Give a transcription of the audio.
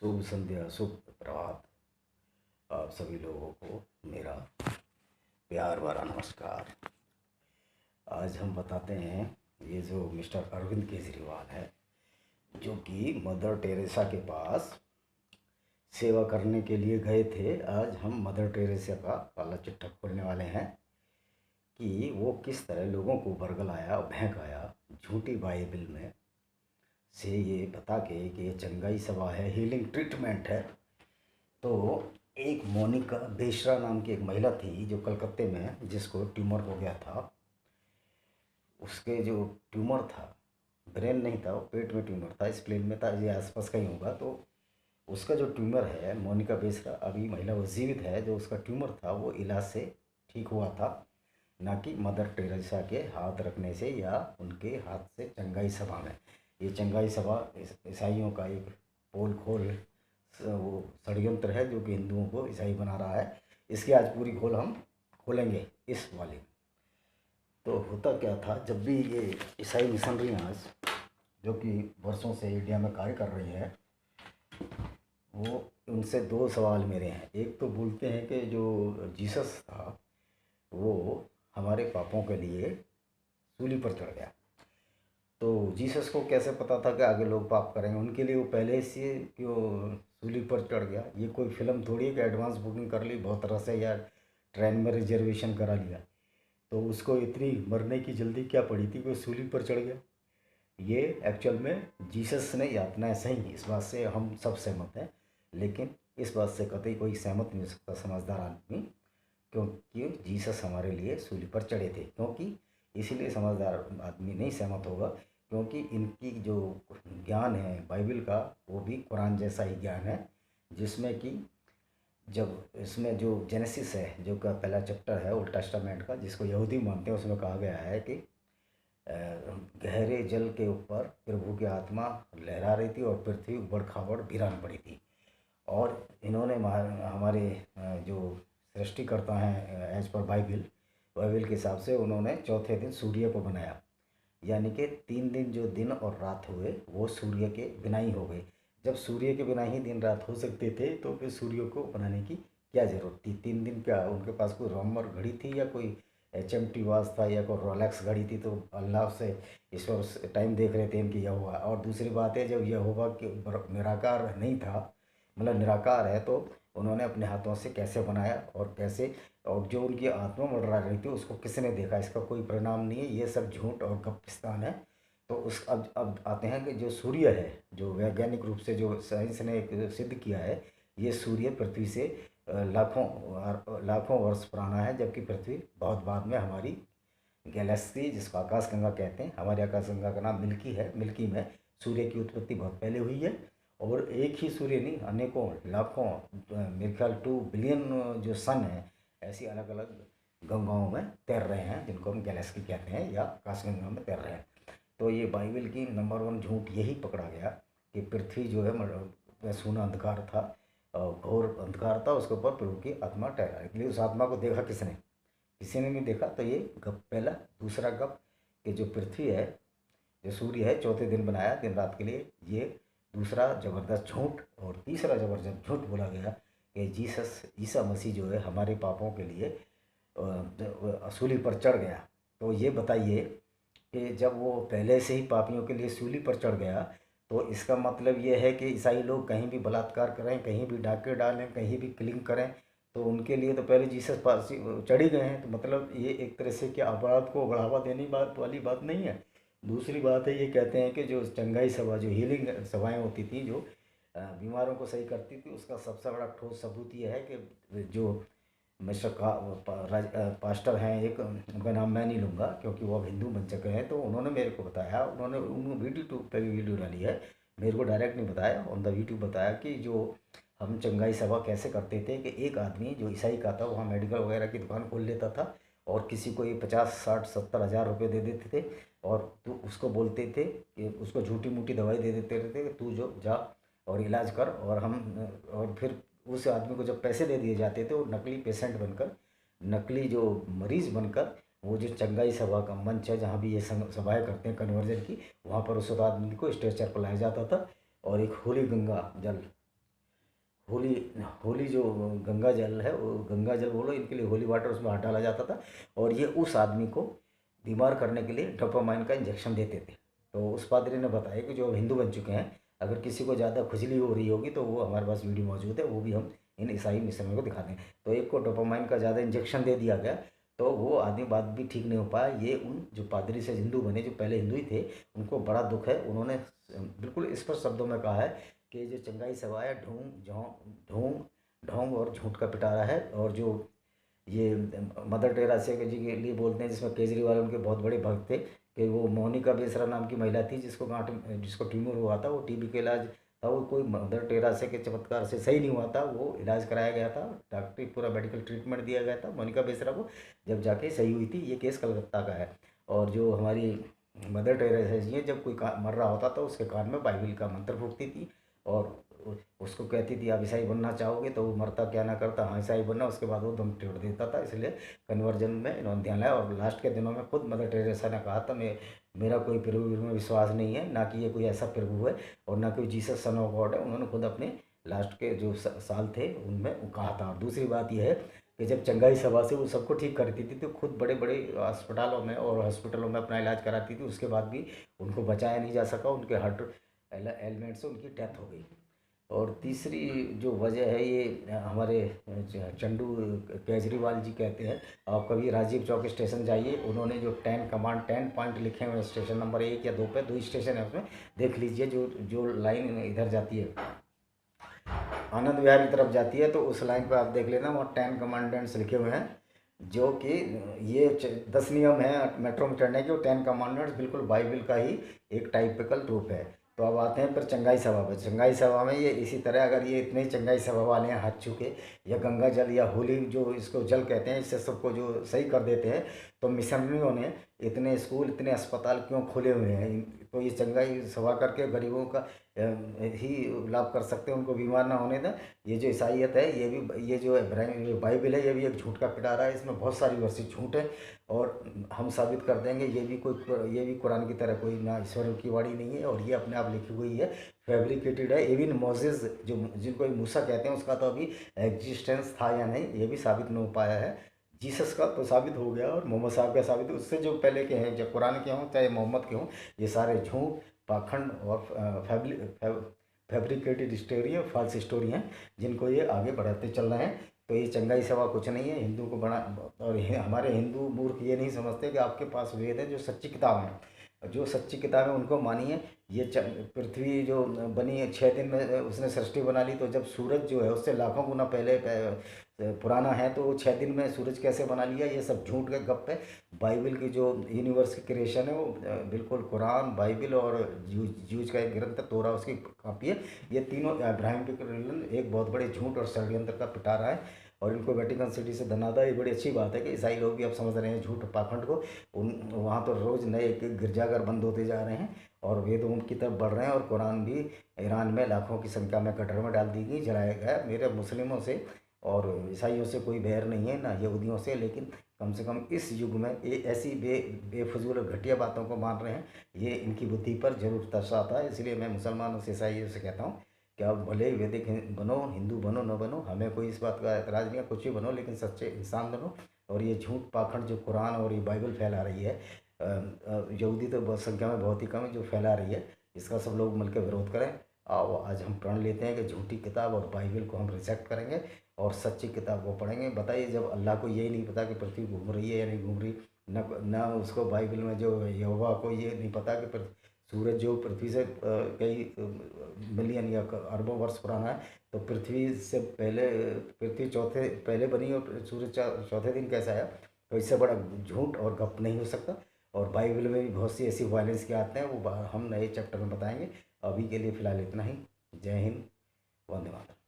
शुभ संध्या, शुभ प्रभात। आप सभी लोगों को मेरा प्यार भरा नमस्कार। आज हम बताते हैं ये जो मिस्टर अरविंद केजरीवाल है, जो कि मदर टेरेसा के पास सेवा करने के लिए गए थे। आज हम मदर टेरेसा का काला चिट्ठा खोलने वाले हैं कि वो किस तरह लोगों को बरगलाया, बहकाया झूठी बाइबल में से ये बता के कि ये चंगाई सभा है, हीलिंग ट्रीटमेंट है। तो एक मोनिका बेशरा नाम की एक महिला थी जो कलकत्ते में, जिसको ट्यूमर हो गया था। उसके जो ट्यूमर था, ब्रेन नहीं था, वो पेट में ट्यूमर था, स्प्लेन में था, ये आसपास कहीं होगा। तो उसका जो ट्यूमर है, मोनिका बेसरा, अभी महिला वो जीवित है। जो उसका ट्यूमर था वो इलाज से ठीक हुआ था, ना कि मदर टेरेसा के हाथ रखने से या उनके हाथ से चंगाई सभा में। ये चंगाई सभा ईसाइयों का एक पोल खोल वो षड्यंत्र है जो कि हिंदुओं को ईसाई बना रहा है। इसकी आज पूरी खोल हम खोलेंगे इस वाले में। तो होता क्या था, जब भी ये ईसाई मिशनरियाँ जो कि वर्षों से इंडिया में कार्य कर रही है, वो उनसे दो सवाल मेरे हैं। एक तो बोलते हैं कि जो जीसस था वो हमारे पापों के लिए सूली पर चढ़ गया। तो जीसस को कैसे पता था कि आगे लोग पाप करेंगे? उनके लिए वो पहले से क्यों सूली पर चढ़ गया? ये कोई फिल्म थोड़ी है कि एडवांस बुकिंग कर ली बहुत तरह से या ट्रेन में रिजर्वेशन करा लिया। तो उसको इतनी मरने की जल्दी क्या पड़ी थी कि वो सूली पर चढ़ गया? ये एक्चुअल में जीसस ने यातनाएं सही, इस बात से हम सब सहमत हैं। लेकिन इस बात से कतई कोई सहमत नहीं हो सकता समझदार आदमी, क्योंकि जीसस हमारे लिए सूली पर चढ़े थे। क्योंकि इसीलिए समझदार आदमी नहीं सहमत होगा, क्योंकि इनकी जो ज्ञान है बाइबल का, वो भी कुरान जैसा ही ज्ञान है। जिसमें कि जब इसमें जो जेनेसिस है, जो का पहला चैप्टर है ओल्ड टेस्टामेंट का, जिसको यहूदी मानते हैं, उसमें कहा गया है कि गहरे जल के ऊपर प्रभु की आत्मा लहरा रही थी और पृथ्वी उबड़ खाबड़ वीरान पड़ी थी। और इन्होंने हमारे जो सृष्टिकर्ता हैं, एज पर बाइबल बाइबल के हिसाब से उन्होंने चौथे दिन सूर्य को बनाया। यानी कि 3 दिन जो दिन और रात हुए वो सूर्य के बिना ही हो गए। जब सूर्य के बिना ही दिन रात हो सकते थे तो फिर सूर्य को बनाने की क्या ज़रूरत थी? 3 दिन क्या उनके पास कोई रोमर घड़ी थी या कोई HMT वाच था या कोई रोलेक्स घड़ी थी? तो अल्लाह से ईश्वर टाइम देख रहे थे इनकी यहोवा। और दूसरी बात है, जब यहोवा के निराकार नहीं था, मतलब निराकार है, तो उन्होंने अपने हाथों से कैसे बनाया और कैसे? और जो उनकी आत्मा मंडरा रही थी उसको किसने देखा? इसका कोई परिणाम नहीं है, ये सब झूठ और गप्पिस्तान है। तो उस अब आते हैं कि जो सूर्य है, जो वैज्ञानिक रूप से जो साइंस ने एक सिद्ध किया है, ये सूर्य पृथ्वी से लाखों लाखों वर्ष पुराना है। जबकि पृथ्वी बहुत बाद में हमारी गैलेक्सी, जिसको आकाशगंगा कहते हैं, हमारी आकाशगंगा का नाम मिल्की है, मिल्की में सूर्य की उत्पत्ति बहुत पहले हुई है। और एक ही सूर्य नहीं, अनेकों लाखों, मेरे ख्याल 2 बिलियन जो सन है, ऐसी अलग अलग गंगाओं में तैर रहे हैं, जिनको हम गैलेक्सी कहते हैं या आकाशगंगा में तैर रहे हैं। तो ये बाइबल की नंबर 1 झूठ यही पकड़ा गया कि पृथ्वी जो है सोना अंधकार था, घोर अंधकार था, उसके ऊपर प्रभु की आत्मा टहरा रही थी। उस आत्मा को देखा किसने? किसी ने नहीं देखा। तो ये गप पहला। दूसरा गप कि जो पृथ्वी है, जो सूर्य है, चौथे दिन बनाया दिन रात के लिए, ये दूसरा ज़बरदस्त झूठ। और तीसरा ज़बरदस्त झूठ बोला गया कि जीसस ईसा मसीह जो है हमारे पापों के लिए सूली पर चढ़ गया। तो ये बताइए कि जब वो पहले से ही पापियों के लिए सूली पर चढ़ गया, तो इसका मतलब ये है कि ईसाई लोग कहीं भी बलात्कार करें, कहीं भी डाके डालें, कहीं भी किलिंग करें, तो उनके लिए तो पहले जीसस पास चढ़ ही गए हैं। तो मतलब ये एक तरह से क्या अपराध को बढ़ावा देने बात वाली बात नहीं है? दूसरी बात है, ये कहते हैं कि जो चंगाई सभा, जो हीलिंग सभाएं होती थी, जो बीमारों को सही करती थी, उसका सबसे बड़ा ठोस सबूत ये है कि जो मिस्टर का पास्टर हैं, एक उनका नाम मैं नहीं लूँगा क्योंकि वो अब हिंदू बन चुके हैं, तो उन्होंने मेरे को बताया, उन्होंने यूट्यूब पे भी वीडियो डाली है, मेरे को डायरेक्ट नहीं बताया, ऑन द यूट्यूब बताया कि जो हम चंगाई सभा कैसे करते थे कि एक आदमी जो ईसाई का था वहाँ मेडिकल वगैरह की दुकान खोल लेता था और किसी को ये 50 60 70 हज़ार रुपये दे देते थे। और तो उसको बोलते थे कि उसको झूठी मूठी दवाई दे देते रहते कि तू जो जा और इलाज कर। और फिर उस आदमी को जब पैसे दे दिए जाते थे, वो नकली पेशेंट बनकर, नकली जो मरीज़ बनकर, वो जो चंगाई सभा का मंच है जहाँ भी ये सभाएँ करते हैं कन्वर्जन की, वहाँ पर उस आदमी को स्ट्रेचर पर लाया जाता था और एक होली गंगा जल होली होली जो गंगा जल है, वो गंगा जल बोलो इनके लिए, होली वाटर, उसमें हाथ डाला जाता था और ये उस आदमी को बीमार करने के लिए डोपामाइन का इंजेक्शन देते थे। तो उस पादरी ने बताया कि जो हिंदू बन चुके हैं, अगर किसी को ज़्यादा खुजली हो रही होगी तो वो हमारे पास वीडियो मौजूद है, वो भी हम इन ईसाई मिशनों को दिखाते हैं। तो एक को डोपामाइन का ज़्यादा इंजेक्शन दे दिया गया, तो वो आदमी बात भी ठीक नहीं हो पाया। ये उन जो पादरी से हिंदू बने, जो पहले हिंदू ही थे, उनको बड़ा दुख है। उन्होंने बिल्कुल स्पष्ट शब्दों में कहा है कि जो चंगाई सभा है ढोंग ढोंग और झूठ का पिटारा है। और जो ये मदर टेरेसा जी के लिए बोलते हैं, जिसमें केजरीवाल उनके बहुत बड़े भक्त थे, कि वो मोनिका बेसरा नाम की महिला थी जिसको ट्यूमर हुआ था, वो टीबी का इलाज था, वो कोई मदर टेरेसा के चमत्कार से सही नहीं हुआ था, वो इलाज कराया गया था, डॉक्टरी पूरा मेडिकल ट्रीटमेंट दिया गया था मोनिका बेसरा को, जब जाके सही हुई थी। ये केस कलकत्ता का है। और जो हमारी मदर टेरेसा जी हैं, जब कोई मर रहा होता था उसके कान में बाइबिल का मंत्र फूकती थी और उसको कहती थी आप ईसाई बनना चाहोगे, तो वो मरता क्या ना करता, हाँ ईसाई बनना, उसके बाद वो दम तोड़ देता था। इसलिए कन्वर्जन में इन्होंने ध्यान लाया। और लास्ट के दिनों में खुद मदर टेरेसा ने कहा था, मेरा कोई प्रभु में विश्वास नहीं है, ना कि ये कोई ऐसा प्रभु है और ना कोई जीसस सन ऑफ गॉड है। उन्होंने खुद अपने लास्ट के जो साल थे उनमें कहा था। और दूसरी बात यह है कि जब चंगाई सभा से वो सबको ठीक करती थी, तो खुद बड़े बड़े अस्पतालों में और हॉस्पिटलों में अपना इलाज कराती थी, उसके बाद भी उनको बचाया नहीं जा सका, उनके हार्ट एलिमेंट से उनकी डेथ हो गई। और तीसरी जो वजह है, ये हमारे चंडू केजरीवाल जी कहते हैं, आप कभी राजीव चौक स्टेशन जाइए, उन्होंने जो 10 पॉइंट लिखे हुए हैं स्टेशन नंबर 1 या 2 पे, 2 स्टेशन है उसमें, देख लीजिए। जो जो लाइन इधर जाती है आनंद विहार की तरफ जाती है, तो उस लाइन पर आप देख लेना, वहाँ 10 कमांडेंट्स लिखे हुए हैं, जो कि ये 10 नियम हैं मेट्रो में चढ़ने के। वो 10 कमांडेंट्स बिल्कुल बाइबल का ही एक टाइपिकल रूप है। तो अब आते हैं फिर चंगाई सभा पर। चंगाई सभा में ये इसी तरह, अगर ये इतने ही चंगाई सभा वाले हैं हाथ चूके, या गंगा जल या होली जो इसको जल कहते हैं, इससे सबको जो सही कर देते हैं, तो मिशनरियों ने इतने स्कूल इतने अस्पताल क्यों खोले हुए हैं? तो ये चंगाई सभा करके गरीबों का ही लाभ कर सकते हैं, उनको बीमार ना होने दें। ये जो ईसाइयत है, ये भी, ये जो बाइबल है, ये भी एक झूठ का पिटारा है, इसमें बहुत सारी वर्षी झूठ है। और हम साबित कर देंगे, ये भी कुरान की तरह कोई ना ईश्वर की वाणी नहीं है, और ये अपने आप लिखी हुई है, फैब्रिकेटेड है। इवन मोसेस जो जिनको मूसा कहते हैं, उसका तो अभी एग्जिस्टेंस था या नहीं, ये भी साबित नहीं हो पाया है। जीसस का तो साबित हो गया, और मोहम्मद साहब का साबित, उससे जो पहले के हैं, चाहे कुरान के हों चाहे मोहम्मद के हों, ये सारे झूठ, पाखंड और फैब्रिकेटेड स्टोरी है, फॉल्स स्टोरी हैं, जिनको ये आगे बढ़ाते चल रहे हैं। तो ये चंगाई सभा कुछ नहीं है, हिंदू को बना, और हमारे हिंदू मूर्ख ये नहीं समझते कि आपके पास वेद है जो सच्ची किताब है, जो सच्ची किताब है उनको मानिए। ये पृथ्वी जो बनी है 6 दिन में उसने सृष्टि बना ली, तो जब सूरज जो है उससे लाखों गुना पहले पुराना है, तो वो 6 दिन में सूरज कैसे बना लिया? ये सब झूठ के गप है। बाइबल की जो यूनिवर्स की क्रिएशन है, वो बिल्कुल कुरान, बाइबल और जूज का एक ग्रंथ तोरा उसकी कॉपी है। ये तीनों अब्राहम के एक बहुत बड़े झूठ और षड्यंत्र का पिटारा है, और इनको वेटिकन सिटी से धनादा। ये बड़ी अच्छी बात है कि ईसाई लोग भी अब समझ रहे हैं झूठ पाखंड को। वहाँ तो रोज़ नए गिरजाघर बंद होते जा रहे हैं, और वेदों की तरफ बढ़ रहे हैं, और कुरान भी ईरान में लाखों की संख्या में कटहर में डाल दी गई, जलाया गया। मेरे मुस्लिमों से और ईसाइयों से कोई बैर नहीं है, ना यहूदियों से, लेकिन कम से कम इस युग में ये ऐसी बेफजूल और घटिया बातों को मान रहे हैं, ये इनकी बुद्धि पर जरूर तरस आता है। इसलिए मैं मुसलमानों से, ईसाइयों से कहता हूँ कि आप भले वैदिक बनो, हिंदू बनो, न बनो, हमें कोई इस बात का एतराज़ नहीं है, कुछ भी बनो, लेकिन सच्चे इंसान बनो। और ये झूठ पाखंड जो कुरान और ये बाइबल फैला रही है, यहूदी तो बहुत संख्या में बहुत ही कम है जो फैला रही है, इसका सब लोग मिलकर विरोध करें। आओ आज हम प्रण लेते हैं कि झूठी किताब और बाइबल को हम रिजेक्ट करेंगे और सच्ची किताब को पढ़ेंगे। बताइए, जब अल्लाह को यही नहीं पता कि पृथ्वी घूम रही है या नहीं घूम रही, न उसको बाइबल में जो यहोवा को ये नहीं पता कि सूरज जो पृथ्वी से कई मिलियन या अरबों वर्ष पुराना है, तो पृथ्वी से पहले, पृथ्वी चौथे पहले बनी और सूरज चौथे दिन कैसा आया? तो इससे बड़ा झूठ और गप नहीं हो सकता। और बाइबल में भी बहुत सी ऐसी वायलेंस के आते हैं, वो हम नए चैप्टर में बताएंगे। अभी के लिए फ़िलहाल इतना ही। जय हिंद, वंदे मातरम।